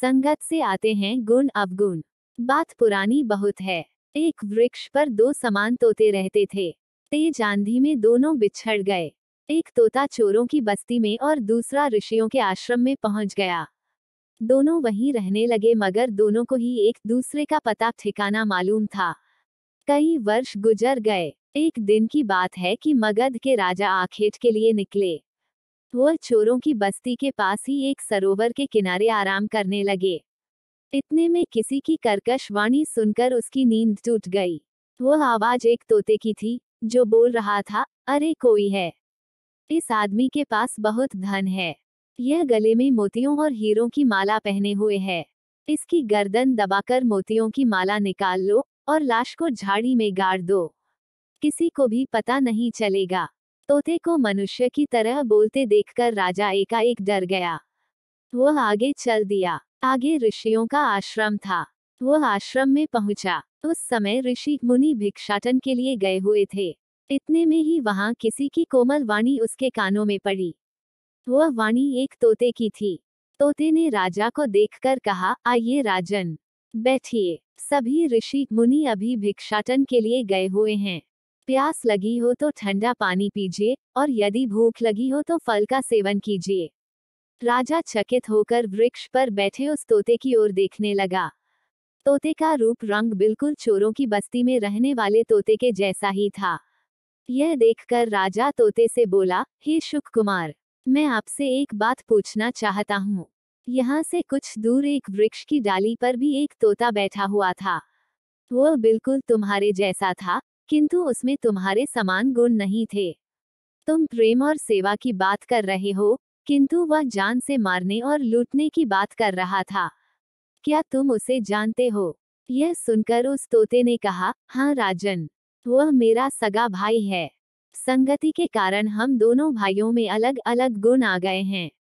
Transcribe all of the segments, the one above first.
संगत से आते हैं गुण अवगुण। बात पुरानी बहुत है। एक वृक्ष पर दो समान तोते रहते थे। तेज आंधी में दोनों बिछड़ गए। एक तोता चोरों की बस्ती में और दूसरा ऋषियों के आश्रम में पहुंच गया। दोनों वहीं रहने लगे मगर दोनों को ही एक दूसरे का पता ठिकाना मालूम था। कई वर्ष गुजर गए। एक दिन की बात है कि मगध के राजा आखेट के लिए निकले। वह चोरों की बस्ती के पास ही एक सरोवर के किनारे आराम करने लगे। इतने में किसी की कर्कश वाणी सुनकर उसकी नींद टूट गई। वह आवाज एक तोते की थी, जो बोल रहा था, अरे कोई है। इस आदमी के पास बहुत धन है। यह गले में मोतियों और हीरों की माला पहने हुए है। इसकी गर्दन दबाकर मोतियों की माला निकाल लो और लाश को झाड़ी में गाड़ दो। किसी को भी पता नहीं चलेगा। तोते को मनुष्य की तरह बोलते देखकर राजा एकाएक डर गया। वह आगे चल दिया। आगे ऋषियों का आश्रम था। वह आश्रम में पहुंचा। उस समय ऋषि मुनि भिक्षाटन के लिए गए हुए थे। इतने में ही वहां किसी की कोमल वाणी उसके कानों में पड़ी। वह वाणी एक तोते की थी। तोते ने राजा को देखकर कहा, आइए राजन, बैठिए। सभी ऋषि मुनि अभी भिक्षाटन के लिए गए हुए हैं। प्यास लगी हो तो ठंडा पानी पीजिए और यदि भूख लगी हो तो फल का सेवन कीजिए। राजा चकित होकर वृक्ष पर बैठे उस तोते की ओर देखने लगा। तोते का रूप रंग बिल्कुल चोरों की बस्ती में रहने वाले तोते के जैसा ही था। यह देखकर राजा तोते से बोला, हे शुक कुमार, मैं आपसे एक बात पूछना चाहता हूँ। यहाँ से कुछ दूर एक वृक्ष की डाली पर भी एक तोता बैठा हुआ था। वह बिल्कुल तुम्हारे जैसा था, किंतु उसमें तुम्हारे समान गुण नहीं थे। तुम प्रेम और सेवा की बात कर रहे हो, किंतु वह जान से मारने और लूटने की बात कर रहा था। क्या तुम उसे जानते हो? यह सुनकर उस तोते ने कहा, हाँ राजन, वह मेरा सगा भाई है। संगति के कारण हम दोनों भाइयों में अलग अलग गुण आ गए हैं।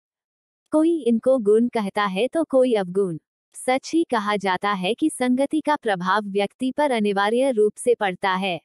कोई इनको गुण कहता है तो कोई अवगुण। सच ही कहा जाता है कि संगति का प्रभाव व्यक्ति पर अनिवार्य रूप से पड़ता है।